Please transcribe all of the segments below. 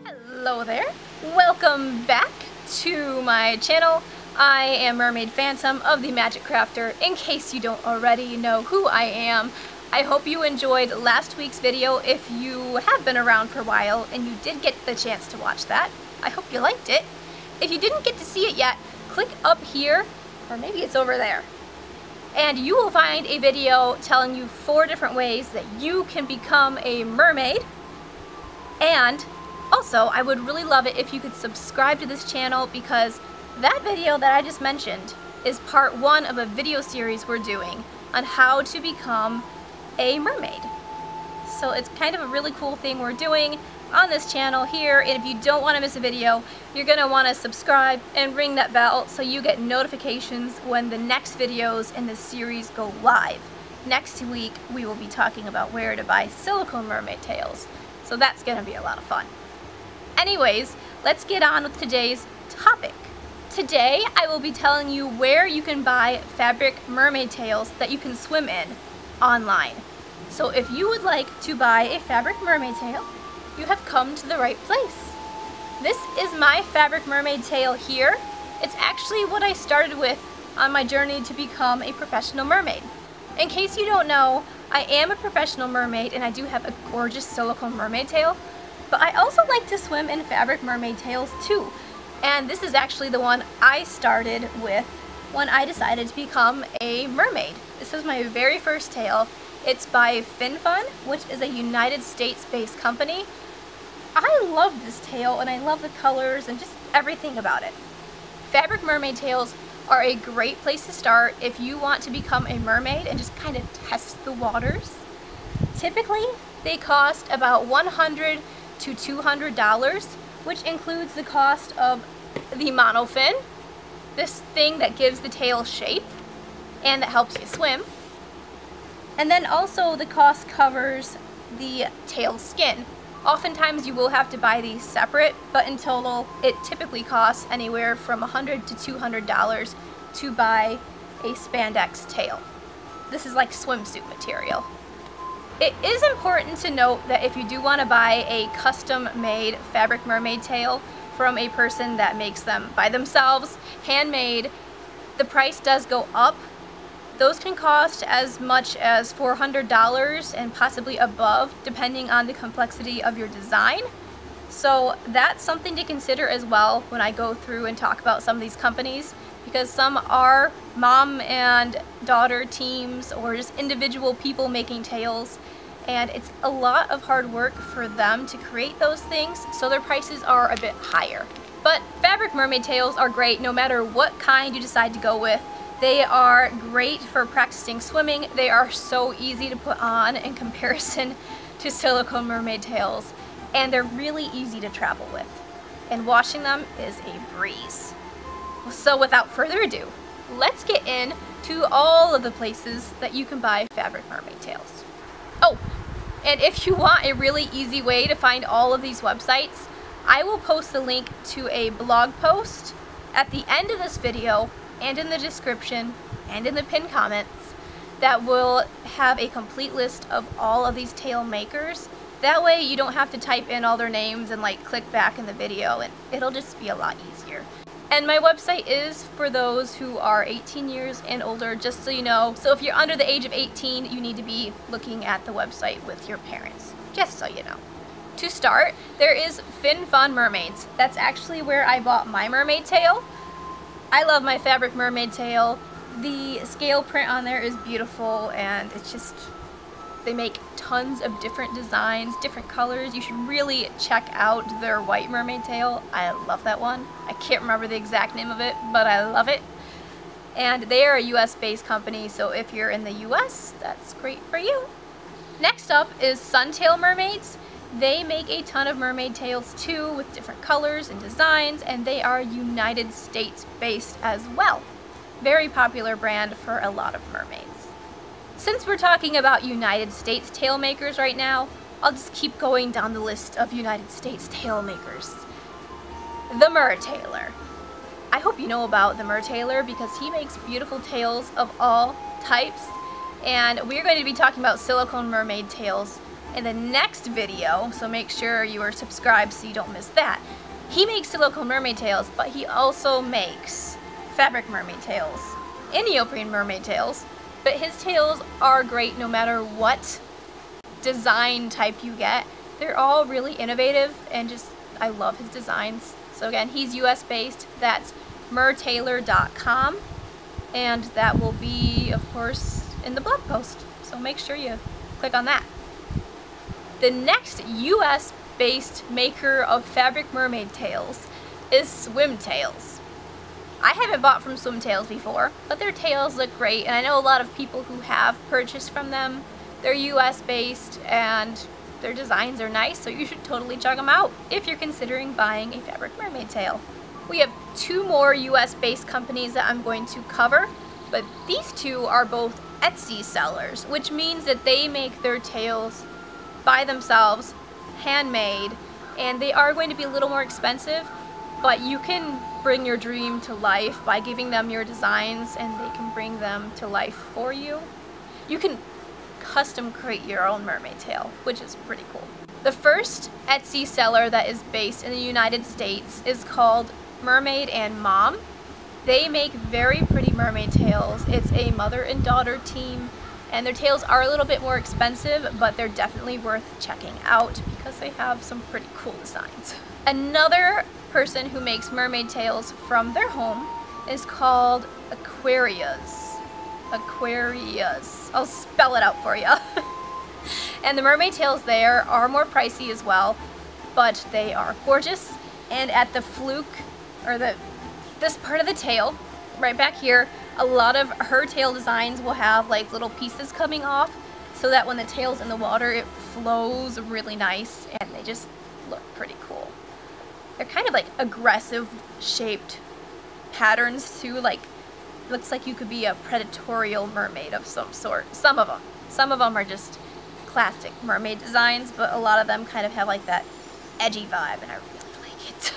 Hello there, welcome back to my channel. I am Mermaid Phantom of TheMagicCrafter. In case you don't already know who I am, I hope you enjoyed last week's video. If you have been around for a while and you did get the chance to watch that, I hope you liked it. If you didn't get to see it yet, click up here, or maybe it's over there, and you will find a video telling you 4 different ways that you can become a mermaid. And also, I would really love it if you could subscribe to this channel, because that video that I just mentioned is part 1 of a video series we're doing on how to become a mermaid. So it's kind of a really cool thing we're doing on this channel here, and if you don't want to miss a video, you're going to want to subscribe and ring that bell so you get notifications when the next videos in this series go live. Next week we will be talking about where to buy silicone mermaid tails, so that's going to be a lot of fun. Anyways, let's get on with today's topic. Today I will be telling you where you can buy fabric mermaid tails that you can swim in online. So if you would like to buy a fabric mermaid tail, you have come to the right place. This is my fabric mermaid tail here. It's actually what I started with on my journey to become a professional mermaid. In case you don't know, I am a professional mermaid and I do have a gorgeous silicone mermaid tail, but I also like to swim in fabric mermaid tails too. And this is actually the one I started with when I decided to become a mermaid. This is my very first tail. It's by FinFun, which is a United States-based company. I love this tail and I love the colors and just everything about it. Fabric mermaid tails are a great place to start if you want to become a mermaid and just kind of test the waters. Typically, they cost about $100 to $200, which includes the cost of the monofin, this thing that gives the tail shape and that helps you swim. And then also the cost covers the tail skin. Oftentimes you will have to buy these separate, but in total it typically costs anywhere from $100 to $200 to buy a spandex tail. This is like swimsuit material. It is important to note that if you do want to buy a custom-made fabric mermaid tail from a person that makes them by themselves, handmade, the price does go up. Those can cost as much as $400 and possibly above, depending on the complexity of your design. So that's something to consider as well when I go through and talk about some of these companies, because some are mom and daughter teams or just individual people making tails, and it's a lot of hard work for them to create those things, so their prices are a bit higher. But fabric mermaid tails are great no matter what kind you decide to go with. They are great for practicing swimming. They are so easy to put on in comparison to silicone mermaid tails, and they're really easy to travel with. And washing them is a breeze. So without further ado, let's get into all of the places that you can buy fabric mermaid tails. Oh, and if you want a really easy way to find all of these websites, I will post the link to a blog post at the end of this video and in the description and in the pinned comments that will have a complete list of all of these tail makers. That way you don't have to type in all their names and like click back in the video, and it'll just be a lot easier. And my website is for those who are 18 years and older, just so you know. So if you're under the age of 18, you need to be looking at the website with your parents, just so you know. To start, there is Fun Mermaids. That's actually where I bought my mermaid tail. I love my fabric mermaid tail. The scale print on there is beautiful, and it's just, they make tons of different designs, different colors. You should really check out their white mermaid tail. I love that one. I can't remember the exact name of it, but I love it. And they are a US-based company, so if you're in the US, that's great for you. Next up is Tail Mermaids. They make a ton of mermaid tails too, with different colors and designs, and they are United States based as well. Very popular brand for a lot of mermaids. Since we're talking about United States tail makers right now, I'll just keep going down the list of United States tail makers. The MerTailor. I hope you know about the MerTailor because he makes beautiful tails of all types. And we're going to be talking about silicone mermaid tails in the next video, so make sure you are subscribed so you don't miss that. He makes silicone mermaid tails, but he also makes fabric mermaid tails and neoprene mermaid tails. But his tails are great no matter what design type you get. They're all really innovative and just, I love his designs. So again, he's US based. That's mertailor.com, and that will be, of course, in the blog post. So make sure you click on that. The next US based maker of fabric mermaid tails is Swim Tails. I haven't bought from Swim Tails before, but their tails look great, and I know a lot of people who have purchased from them. They're US based and their designs are nice, so you should totally check them out if you're considering buying a fabric mermaid tail. We have two more US based companies that I'm going to cover, but these two are both Etsy sellers, which means that they make their tails by themselves, handmade, and they are going to be a little more expensive, but you can bring your dream to life by giving them your designs and they can bring them to life for you. You can custom create your own mermaid tail, which is pretty cool. The first Etsy seller that is based in the United States is called Mermaid and Mom. They make very pretty mermaid tails. It's a mother and daughter team, and their tails are a little bit more expensive, but they're definitely worth checking out because they have some pretty cool designs. Another person who makes mermaid tails from their home is called Aquarius. I'll spell it out for you. And the mermaid tails there are more pricey as well, but they are gorgeous. And at the fluke, or this part of the tail, right back here, a lot of her tail designs will have like little pieces coming off so that when the tail's in the water it flows really nice and they just look pretty cool. They're kind of like aggressive shaped patterns too, like looks like you could be a predatorial mermaid of some sort. Some of them are just classic mermaid designs, but a lot of them kind of have like that edgy vibe and I really like it.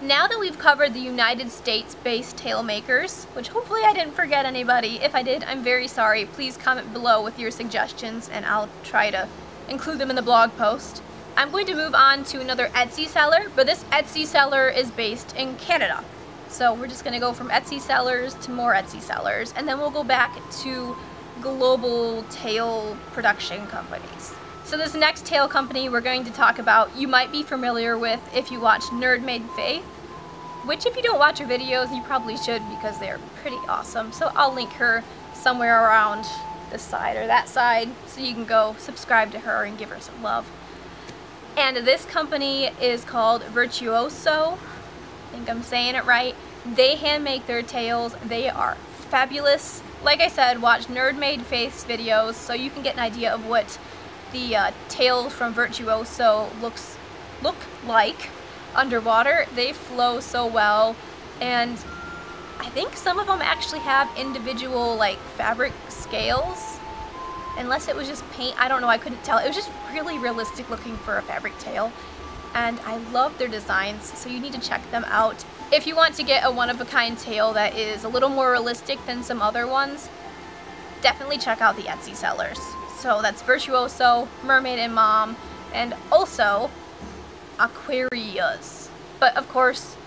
Now that we've covered the United States based tail makers, which hopefully I didn't forget anybody. If I did, I'm very sorry. Please comment below with your suggestions and I'll try to include them in the blog post. I'm going to move on to another Etsy seller, but this Etsy seller is based in Canada. So we're just going to go from Etsy sellers to more Etsy sellers, and then we'll go back to global tail production companies. So this next tail company we're going to talk about, you might be familiar with if you watch Nerd Made Faith, which if you don't watch her videos, you probably should because they're pretty awesome. So I'll link her somewhere around this side or that side so you can go subscribe to her and give her some love. And this company is called VirtuoSew. I think I'm saying it right. They hand make their tails. They are fabulous. Like I said, watch Nerd Made Faith's videos so you can get an idea of what the tails from VirtuoSew look like underwater. They flow so well, and I think some of them actually have individual like fabric scales. Unless it was just paint, I don't know, I couldn't tell. It was just really realistic looking for a fabric tail. And I love their designs, so you need to check them out. If you want to get a one-of-a-kind tail that is a little more realistic than some other ones, definitely check out the Etsy sellers. So that's VirtuoSew, Mermaid and Mom, and also Aquarius. But of course,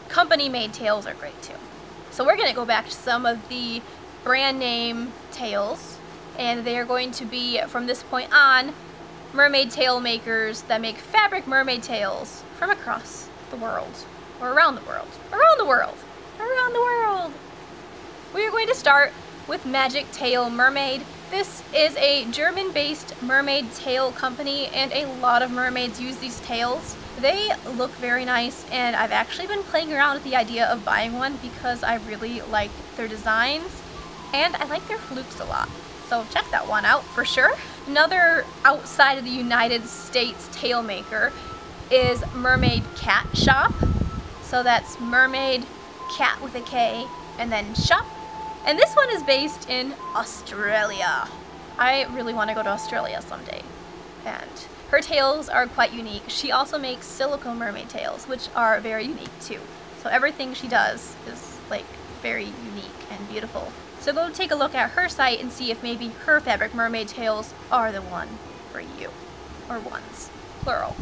company-made tails are great too. So we're gonna go back to some of the brand name tails, and they are going to be, from this point on, mermaid tail makers that make fabric mermaid tails from across the world, or around the world, around the world, around the world. We are going to start with Tail Mermaid. This is a German-based mermaid tail company, and a lot of mermaids use these tails. They look very nice, and I've actually been playing around with the idea of buying one because I really like their designs, and I like their flukes a lot. So check that one out for sure. Another outside of the United States tail maker is Mermaid Cat Shop. So that's Mermaid Cat with a K and then shop. And this one is based in Australia. I really want to go to Australia someday. And her tails are quite unique. She also makes silicone mermaid tails, which are very unique too. So everything she does is like very unique and beautiful. So go take a look at her site and see if maybe her fabric mermaid tails are the one for you. Or ones, plural.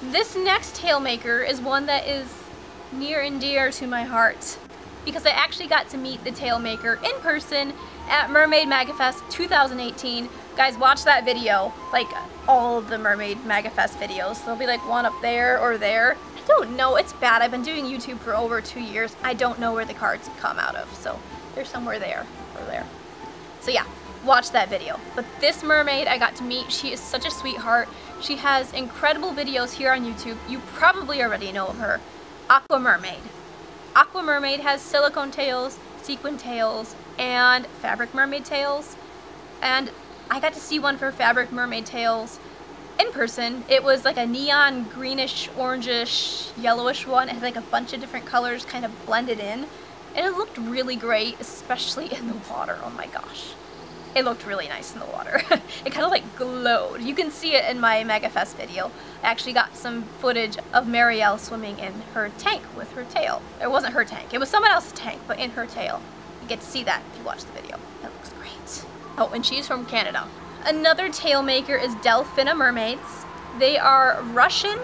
This next tail maker is one that is near and dear to my heart because I actually got to meet the tail maker in person at Mermaid MagaFest 2018. Guys, watch that video, like all of the Mermaid MagaFest videos. There'll be like one up there or there. I don't know, it's bad. I've been doing YouTube for over 2 years. I don't know where the cards come out of, so they're somewhere there or there. So yeah, watch that video. But this mermaid I got to meet, she is such a sweetheart. She has incredible videos here on YouTube. You probably already know of her. AquaMermaid. AquaMermaid has silicone tails, sequin tails, and fabric mermaid tails. And I got to see one for fabric mermaid tails in person. It was like a neon greenish, orangish, yellowish one. It had like a bunch of different colors kind of blended in. And it looked really great, especially in the water. Oh my gosh. It looked really nice in the water. It kind of like glowed. You can see it in my MagaFest video. I actually got some footage of Marielle swimming in her tank with her tail. It wasn't her tank. It was someone else's tank, but in her tail. You get to see that if you watch the video. That looks great. Oh, and she's from Canada. Another tail maker is Delphina Mermaids. They are Russian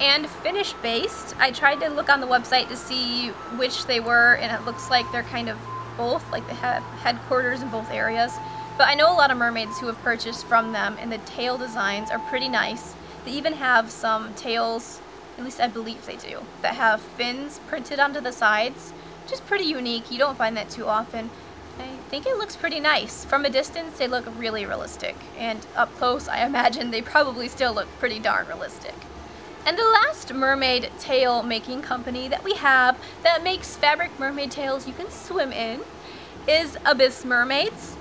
and Finnish based. I tried to look on the website to see which they were, and it looks like they're kind of both, like they have headquarters in both areas. But I know a lot of mermaids who have purchased from them, and the tail designs are pretty nice. They even have some tails, at least I believe they do, that have fins printed onto the sides, which is pretty unique. You don't find that too often. I think it looks pretty nice. From a distance, they look really realistic, and up close, I imagine they probably still look pretty darn realistic. And the last mermaid tail making company that we have that makes fabric mermaid tails you can swim in is Abyss Mermaids.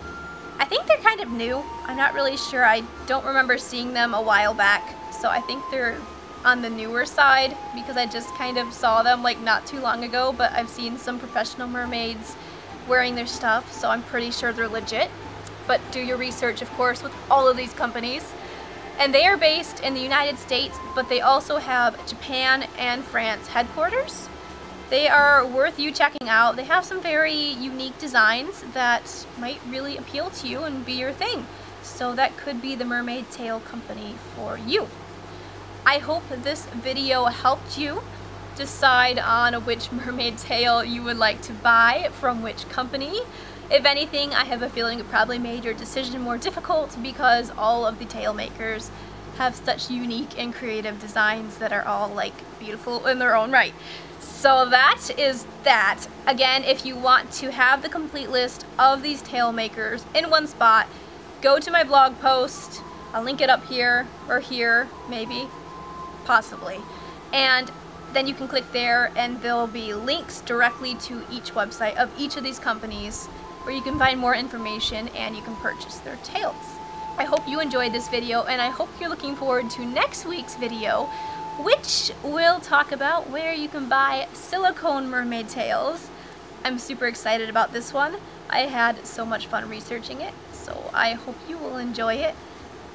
I think they're kind of new. I'm not really sure. I don't remember seeing them a while back, so I think they're on the newer side because I just kind of saw them like not too long ago, but I've seen some professional mermaids wearing their stuff, so I'm pretty sure they're legit. But do your research, of course, with all of these companies. And they are based in the United States, but they also have Japan and France headquarters. They are worth you checking out. They have some very unique designs that might really appeal to you and be your thing. So that could be the mermaid tail company for you. I hope this video helped you decide on which mermaid tail you would like to buy from which company. If anything, I have a feeling it probably made your decision more difficult because all of the tail makers have such unique and creative designs that are all like beautiful in their own right. So that is that. Again, if you want to have the complete list of these tail makers in one spot, go to my blog post. I'll link it up here or here, maybe, possibly. And then you can click there and there'll be links directly to each website of each of these companies where you can find more information and you can purchase their tails. I hope you enjoyed this video, and I hope you're looking forward to next week's video, which will talk about where you can buy silicone mermaid tails. I'm super excited about this one. I had so much fun researching it, so I hope you will enjoy it,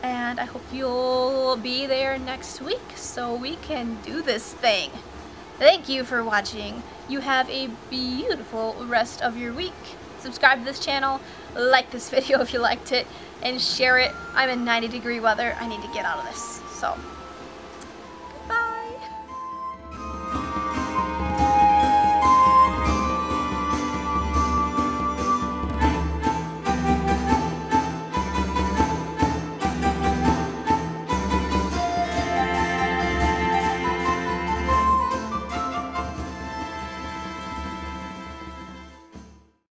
and I hope you'll be there next week so we can do this thing. Thank you for watching. You have a beautiful rest of your week. Subscribe to this channel, like this video if you liked it, and share it. I'm in 90-degree weather. I need to get out of this. So